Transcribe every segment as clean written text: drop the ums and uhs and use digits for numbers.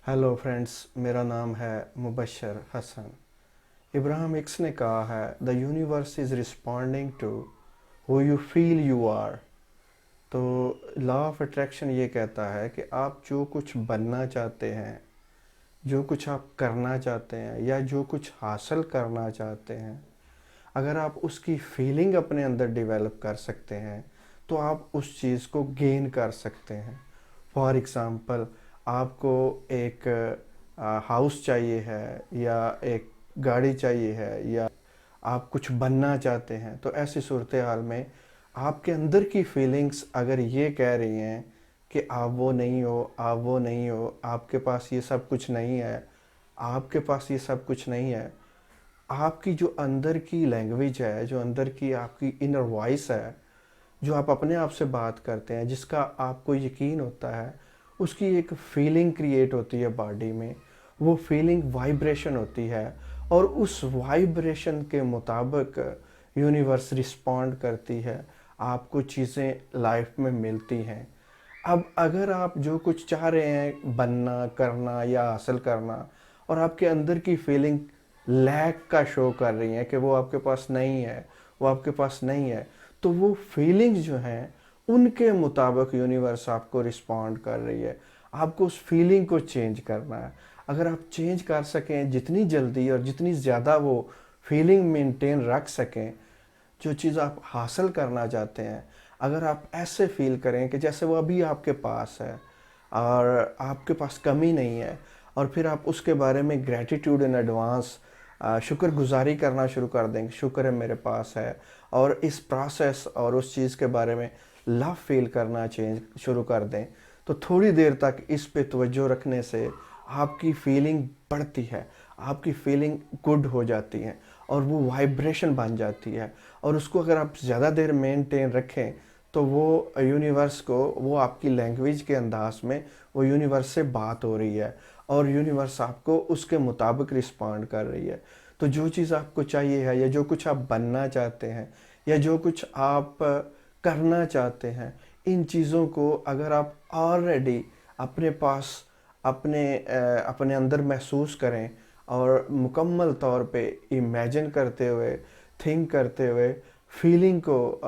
Hello friends, मेरा नाम है मुबशर हसन। इब्राहिम हिक्स ने कहा है, the universe is responding to who you feel you are. तो लॉ ऑफ अट्रैक्शन ये कहता है कि आप जो कुछ बनना चाहते हैं, जो कुछ आप करना चाहते हैं या जो कुछ हासिल करना चाहते हैं, अगर आप उसकी फीलिंग अपने अंदर डेवलप कर सकते हैं तो आप उस चीज़ को गेन कर सकते हैं। फॉर एग्ज़ाम्पल, आपको एक हाउस चाहिए है या एक गाड़ी चाहिए है या आप कुछ बनना चाहते हैं, तो ऐसी सूरत हाल में आपके अंदर की फीलिंग्स अगर ये कह रही हैं कि आप वो नहीं हो, आप वो नहीं हो, आपके पास ये सब कुछ नहीं है, आपके पास ये सब कुछ नहीं है, आपकी जो अंदर की लैंग्वेज है, जो अंदर की आपकी इनर वॉइस है, जो आप अपने आप से बात करते हैं, जिसका आपको यकीन होता है, उसकी एक फीलिंग क्रिएट होती है बॉडी में। वो फीलिंग वाइब्रेशन होती है और उस वाइब्रेशन के मुताबिक यूनिवर्स रिस्पॉन्ड करती है, आपको चीज़ें लाइफ में मिलती हैं। अब अगर आप जो कुछ चाह रहे हैं बनना, करना या हासिल करना, और आपके अंदर की फीलिंग लैक का शो कर रही है कि वो आपके पास नहीं है, वो आपके पास नहीं है, तो वो फीलिंग्स जो हैं उनके मुताबिक यूनिवर्स आपको रिस्पॉन्ड कर रही है। आपको उस फीलिंग को चेंज करना है। अगर आप चेंज कर सकें जितनी जल्दी और जितनी ज़्यादा वो फीलिंग मेंटेन रख सकें, जो चीज़ आप हासिल करना चाहते हैं, अगर आप ऐसे फील करें कि जैसे वो अभी आपके पास है और आपके पास कमी नहीं है, और फिर आप उसके बारे में ग्रैटिट्यूड इन एडवांस, शुक्रगुजारी करना शुरू कर देंगे, शुक्र है मेरे पास है, और इस प्रोसेस और उस चीज़ के बारे में लव फील करना चेंज शुरू कर दें, तो थोड़ी देर तक इस पे तवज्जो रखने से आपकी फीलिंग बढ़ती है, आपकी फीलिंग गुड हो जाती है और वो वाइब्रेशन बन जाती है। और उसको अगर आप ज़्यादा देर मेंटेन रखें तो वो यूनिवर्स को, वो आपकी लैंग्वेज के अंदाज में वो यूनिवर्स से बात हो रही है और यूनिवर्स आपको उसके मुताबिक रिस्पॉन्ड कर रही है। तो जो चीज़ आपको चाहिए है या जो कुछ आप बनना चाहते हैं या जो कुछ आप करना चाहते हैं, इन चीज़ों को अगर आप ऑलरेडी अपने पास, अपने अंदर महसूस करें और मुकम्मल तौर पे इमेजिन करते हुए, थिंक करते हुए फीलिंग को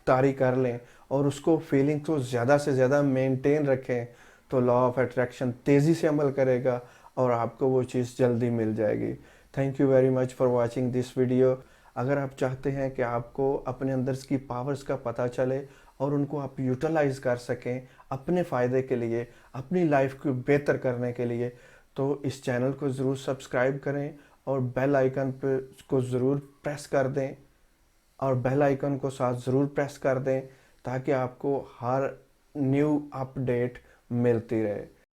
तारी कर लें और उसको फीलिंग को ज़्यादा से ज़्यादा मेंटेन रखें, तो लॉ ऑफ अट्रैक्शन तेज़ी से अमल करेगा और आपको वो चीज़ जल्दी मिल जाएगी। Thank you very much for watching this video. अगर आप चाहते हैं कि आपको अपने अंदर की पावर्स का पता चले और उनको आप यूटिलाइज़ कर सकें अपने फ़ायदे के लिए, अपनी लाइफ को बेहतर करने के लिए, तो इस चैनल को ज़रूर सब्सक्राइब करें और बेल आइकन पे को ज़रूर प्रेस कर दें, और बेल आइकन को साथ ज़रूर प्रेस कर दें ताकि आपको हर न्यू अपडेट मिलती रहे।